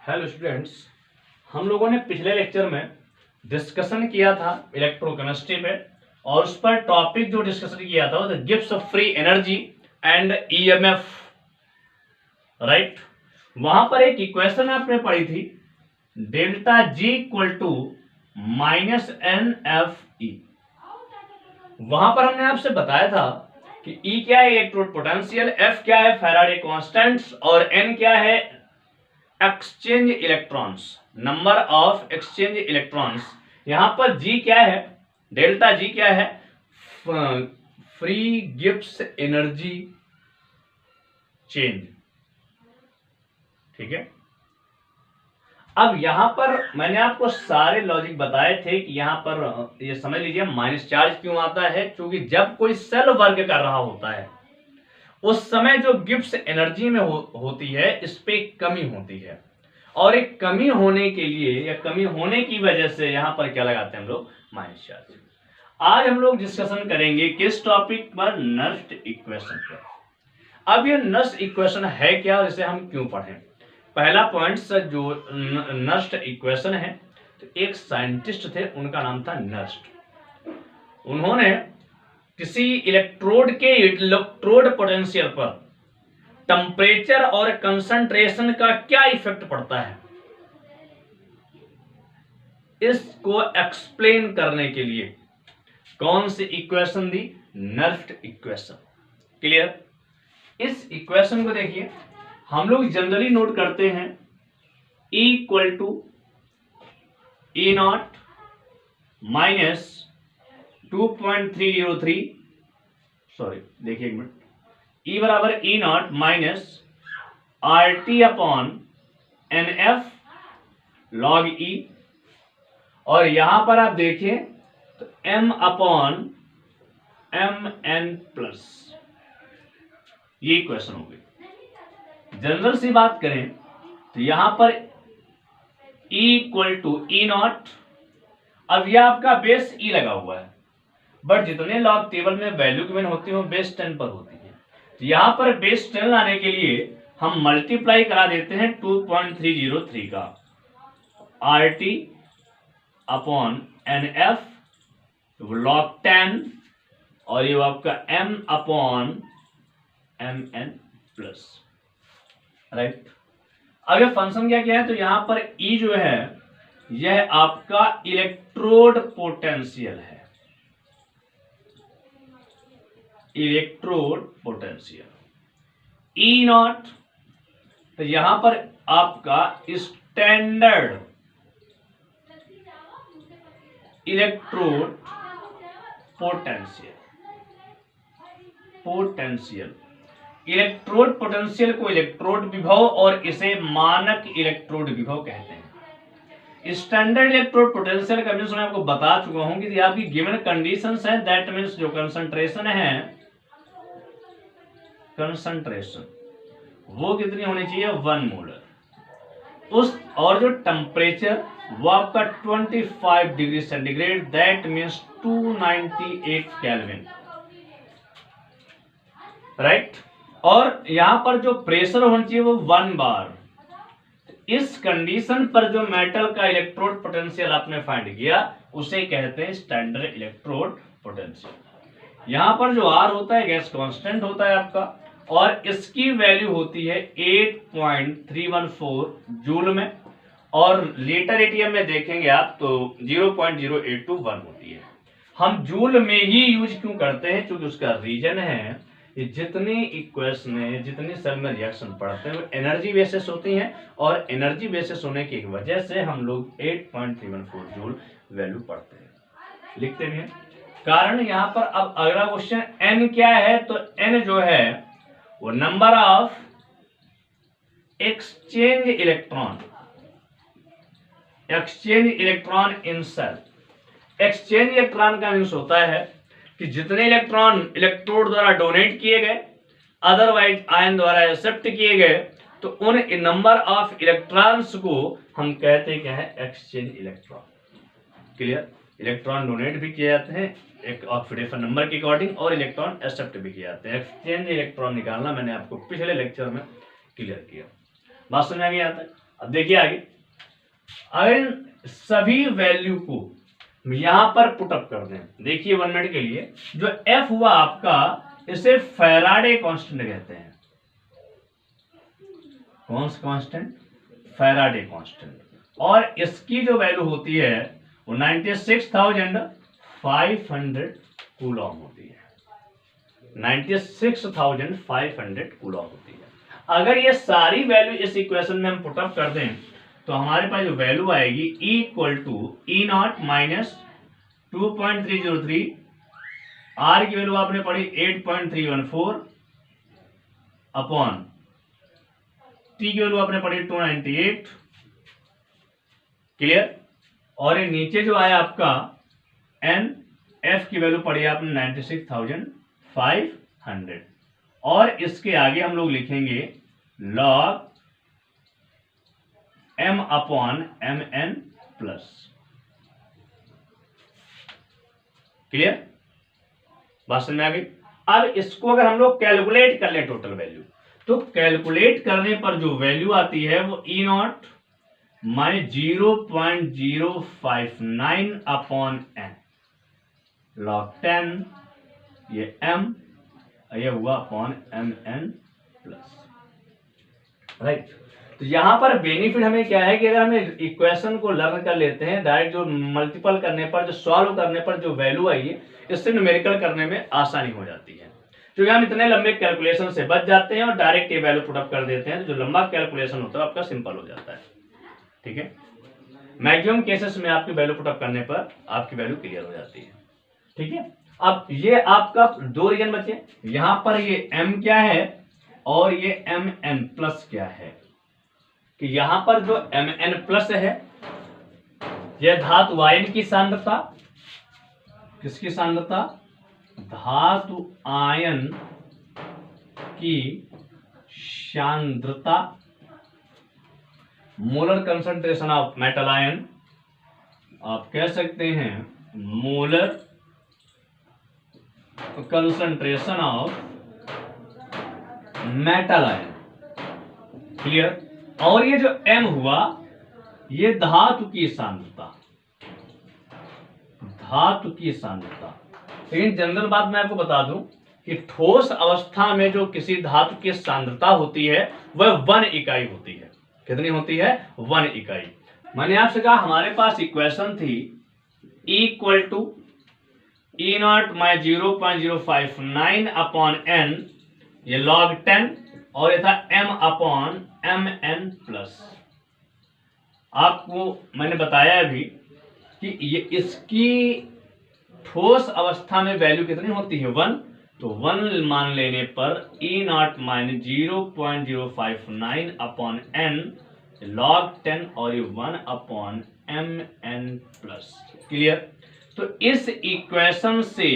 Hello students, हम लोगों ने पिछले लेक्चर में डिस्कशन किया था इलेक्ट्रोकेमिस्ट्री पे और उस पर टॉपिक जो डिस्कशन किया था वो gives off free energy and EMF, right. वहां पर एक इक्वेशन आपने पढ़ी थी, delta G equal to minus N F E. वहां पर हमने आपसे बताया था कि ई क्या है इलेक्ट्रोड पोटेंशियल, एफ क्या है फैराडे कांस्टेंट्स और एन क्या है exchange electrons, number of exchange electrons. यहां पर जी क्या है, डेल्टा जी क्या है, फ्री गिव्स एनर्जी चेंज, ठीक है। अब यहां पर मैंने आपको सारे लॉजिक बताए थे कि यहां पर ये समझ लीजिए माइनस चार्ज क्यों आता है, क्योंकि जब कोई सेल वर्क कर रहा होता है उस समय जो गिव्स एनर्जी में होती है इस पे कमी होती है, और एक कमी होने के लिए या कमी होने की वजह से यहां पर क्या लगाते हैं हम लोग, माइनस चार्ज। आज हम लोग डिस्कशन करेंगे किस टॉपिक पर, नर्स्ट इक्वेशन पर। अब ये नर्स्ट इक्वेशन है क्या और इसे हम क्यों पढ़ें। पहला पॉइंट जो नर्स्ट इक्वेशन है, तो एक साइंटिस्ट थे उनका नाम था नर्स्ट। उन्होंने किसी इलेक्ट्रोड के इलेक्ट्रोड पोटेंशियल पर टेम्परेचर और कंसंट्रेशन का क्या इफेक्ट पड़ता है, इसको एक्सप्लेन करने के लिए कौन सी इक्वेशन दी, नर्स्ट इक्वेशन। क्लियर। इस इक्वेशन को देखिए, हम लोग जनरली नोट करते हैं E equal to E naught minus 2.303, sorry देखिए एक मिनट, E बराबर E naught minus R T upon N F log E, और यहां पर आप देखिए तो m upon M N plus, ये इक्वेशन हो गई। जनरल सी बात करें तो यहां पर E equal to E naught, अब यह आपका बेस E लगा हुआ है, बट जितने लॉग टेबल में वैल्यू गिवन होती है वो बेस 10 पर होती है। तो यहां पर बेस 10 लाने के लिए हम मल्टीप्लाई करा देते हैं 2.303 का R T upon N F log 10, और ये आपका m upon M N plus, right. अब ये फंक्शन क्या क्या है, तो यहां पर E जो है यह आपका इलेक्ट्रोड पोटेंशियल है, इलेक्ट्रोड पोटेंशियल। E नॉट तो यहां पर आपका standard electrode potential, electrode potential को इलेक्ट्रोड विभव और इसे मानक इलेक्ट्रोड विभव कहते हैं। स्टैंडर्ड इलेक्ट्रोड पोटेंशियल का मींस मैं आपको बता चुका हूं कि आपकी गिवन कंडीशंस है, दैट मींस जो कंसंट्रेशन है, कंसंट्रेशन वो कितनी होनी चाहिए, 1 मोलर उस, और जो टेम्परेचर वो आपका 25 degree centigrade, that means 298 kelvin, right. और यहां पर जो प्रेशर होना चाहिए वो 1 बार। इस कंडीशन पर जो मेटल का इलेक्ट्रोड पोटेंशियल आपने फाइंड किया उसे कहते हैं स्टैंडर्ड इलेक्ट्रोड पोटेंशियल। यहां पर जो R होता है गैस कांस्टेंट होता है आपका, और इसकी वैल्यू होती है 8.314 जूल में, और लीटर एटीएम में देखेंगे आप तो 0.0821 होती है। हम जूल में ही यूज क्यों करते हैं, क्योंकि उसका रीजन है जितनी इक्वेशन है, जितनी सेल में रिएक्शन पढ़ते हैं वो एनर्जी बेसिस होती हैं, और एनर्जी बेसिस होने की वजह से हम लोग 8.314 जूल वैल्यू पढ़ते हैं, लिखते भी हैं कारण यहां पर। अब अगला क्वेश्चन n क्या है, तो n जो है वो number of exchange electron, exchange electron in cell. Exchange electron का मींस होता है कि जितने इलेक्ट्रॉन इलेक्ट्रोड द्वारा डोनेट किए गए, अदरवाइज आयन द्वारा एक्सेप्ट किए गए, तो उन नंबर ऑफ इलेक्ट्रॉन्स को हम कहते हैं क्या है, exchange electron. Clear. Electron donate भी किए जाते हैं एक ऑक्सीडेशन नंबर के अकॉर्डिंग, और इलेक्ट्रॉन एक्सेप्ट भी किए जाते हैं। एक्सचेंज इलेक्ट्रॉन निकालना मैंने आपको पिछले लेक्चर में क्लियर किया, बात समझ आ गई यहाँ तक। अब देखिए आगे, अगर इन सभी वैल्यू को यहां पर पुटअप कर दें, देखिए 1 मिनट के लिए, जो एफ हुआ आपका, इसे फैराडे कांस्टेंट कहते हैं। कौन सा कांस्टेंट? Faraday constant. और इसकी जो वैल्यू होती है वो 96,500 कूलॉम होती है। 96,500 कूलॉम होती है। अगर ये सारी वैल्यू इस इक्वेशन में हम पुटअप कर दें तो हमारे पास जो वैल्यू आएगी E equal to E0 minus 2.303, R की वैल्यू आपने पढ़ी 8.314 अपॉन T की वैल्यू आपने पढ़ी 298। क्लियर? और ये नीचे जो आया आपका N, F की वैल्यू पढ़ी आपने 96,500, और इसके आगे हम लोग लिखेंगे log m upon mn plus. Clear? बात समझ में आ गई? अब इसको अगर हम लोग कैलकुलेट कर ले टोटल वैल्यू, तो कैलकुलेट करने पर जो वैल्यू आती है वो E0 minus 0.059 upon n log 10, ये m, ये हुआ अपॉन mn प्लस। राइट? तो यहां पर बेनिफिट हमें क्या है कि अगर हमें इक्वेशन को लर्न कर लेते हैं, डायरेक्ट जो मल्टीपल करने पर, जो सॉल्व करने पर जो वैल्यू आई है, इससे न्यूमेरिकल करने में आसानी हो जाती है, क्योंकि हम इतने लंबे कैलकुलेशन से बच जाते हैं और डायरेक्ट ये वैल्यू पुटअप कर देते हैं, तो जो लंबा कैलकुलेशन होता है आपका सिंपल हो जाता है। ठीक है? मैक्सिमम केसेस में आपकी वैल्यू पुटअप करने पर आपकी वैल्यू क्लियर हो जाती है। ठीक है? अब ये आपका दो रीजन बचे, यहां पर ये m क्या है और ये mn प्लस क्या है, कि यहां पर जो mn प्लस है यह धातु आयन की सांद्रता, किसकी सांद्रता? धातु आयन की सांद्रता, molar concentration of metal ion, आप कह सकते हैं molar concentration of metal ion. Clear? और ये जो m हुआ ये धातु की सांद्रता, धातु की सांद्रता। लेकिन जनरल बात मैं आपको बता दूं कि ठोस अवस्था में जो किसी धातु की सांद्रता होती है वह 1 इकाई होती है। कितनी होती है? 1 इकाई। मैंने आपसे कहा हमारे पास इक्वेशन थी E equal to E0 minus 0.059 upon n, ये log 10, और ये था m अपॉन mn प्लस। आपको मैंने बताया अभी कि ये इसकी ठोस अवस्था में वैल्यू कितनी होती है? 1। तो 1 मान लेने पर E0 minus 0.059 upon n log 10, और ये 1 अपॉन mn प्लस। क्लियर? तो इस इक्वेशन से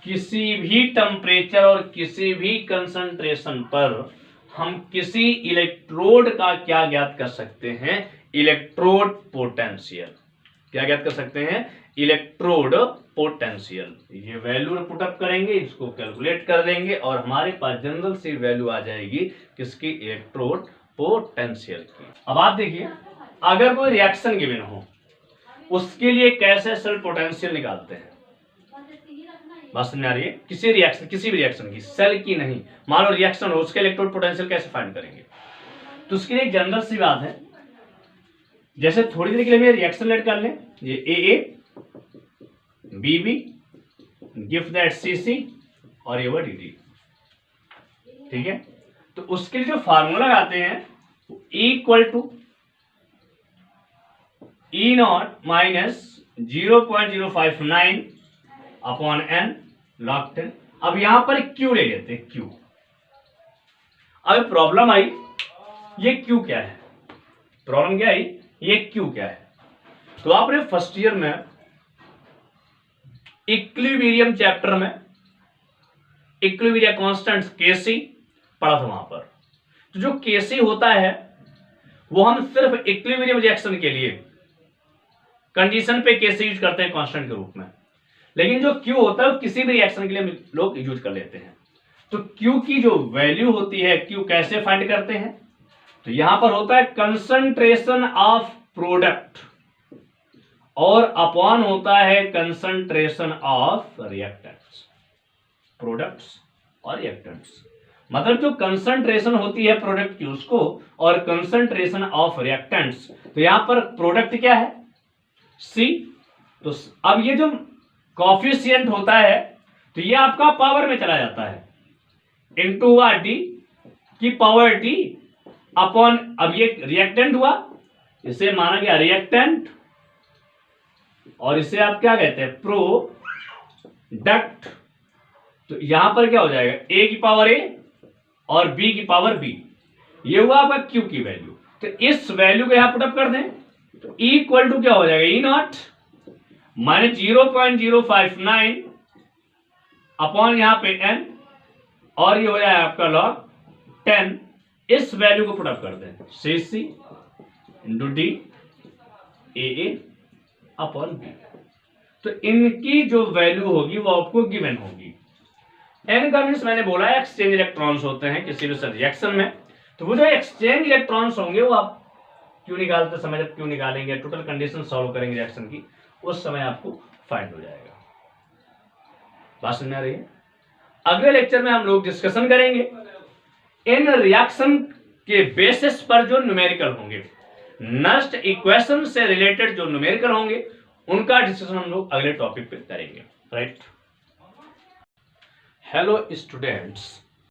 किसी भी टेम्परेचर और किसी भी कंसंट्रेशन पर हम किसी इलेक्ट्रोड का क्या ज्ञात कर सकते हैं? Electrode potential. क्या ज्ञात कर सकते हैं? Electrode potential. ये वैल्यू पुटअप करेंगे, इसको कैलकुलेट कर देंगे और हमारे पास जनरल सी वैल्यू आ जाएगी किसकी? इलेक्ट्रोड पोटेंशियल की। अब आप देखिए, अगर कोई रिएक्शन गिवन हो उसके लिए कैसे सेल पोटेंशियल निकालते हैं? बात समझ आ रही है? किसी रिएक्शन, किसी भी रिएक्शन की, सेल की नहीं, मान लो रिएक्शन हो, उसके इलेक्ट्रोड पोटेंशियल कैसे फाइंड करेंगे? तो उसके लिए एक जनरल सी बात है, जैसे थोड़ी देर के लिए रिएक्शन लेट कर लें, ये AA BB give that CC और ये DD। ठीक है? तो उसके लिए जो फार्मूला लगाते हैं E equal to E0 minus 0.059 upon n log 10। अब यहां पर Q ले लेते हैं, Q। अब प्रॉब्लम आई, ये Q क्या है? प्रॉब्लम क्या आई? ये Q क्या है? तो आपने फर्स्ट ईयर में इक्विलिब्रियम चैप्टर में इक्विलिब्रियम कांस्टेंट्स Kc पढ़ा था वहां पर। तो जो Kc होता है वो हम सिर्फ इक्विलिब्रियम रिएक्शन के लिए कंडीशन पे Kc यूज करते हैं कांस्टेंट के रूप में, लेकिन जो Q होता है वो किसी भी रिएक्शन के लिए लोग यूज कर लेते हैं। तो Q की जो वैल्यू होती है, Q कैसे फाइंड करते हैं? तो यहां पर होता है कंसंट्रेशन ऑफ प्रोडक्ट और अपॉन होता है कंसंट्रेशन ऑफ रिएक्टेंट्स, प्रोडक्ट्स और रिएक्टेंट्स। मतलब जो कंसंट्रेशन होती है प्रोडक्ट की उसको और कंसंट्रेशन ऑफ रिएक्टेंट्स, तो यहां पर प्रोडक्ट क्या है C, तो अब ये जो कॉफिशिएंट होता है तो ये आपका पावर में चला जाता है इनटू हुआ D की पावर D अपॉन, अब ये रिएक्टेंट हुआ, इसे माना गया रिएक्टेंट और इसे आप क्या कहते हैं प्रोडक्ट। तो यहां पर क्या हो जाएगा A की पावर A और B की पावर B, ये हुआ आपका Q की वैल्यू। तो इस वैल्यू को यहां पुटअप कर दें तो E इक्वल टू क्या हो जाएगा E नॉट माइनस 0.059 अपॉन यहां पे N और ये हो जाएगा आपका लॉग 10। इस वैल्यू को पुटअप कर दें CC into D AA upon B। तो इनकी जो वैल्यू होगी वो आपको गिवन होगी। N का मीन्स मैंने बोला एक्सचेंज इलेक्ट्रॉन्स होते हैं किसी भी रिएक्शन में, तो वो जो एक्सचेंज इलेक्ट्रॉन्स होंगे वो आप क्यों निकालते समय, जब क्यों निकालेंगे टोटल कंडीशन सॉल्व करेंगे रिएक्शन की, उस समय आपको फाइंड हो जाएगा। बात समझ आ रही है? अगले लेक्चर में हम लोग डिस्कशन करेंगे इन रिएक्शन के बेसिस पर जो न्यूमेरिकल होंगे, नस्ट इक्वेशन से रिलेटेड जो न्यूमेरिकल होंगे उनका डिस्कशन हम लोग अगले टॉपिक पे करेंगे। राइट? Hello students,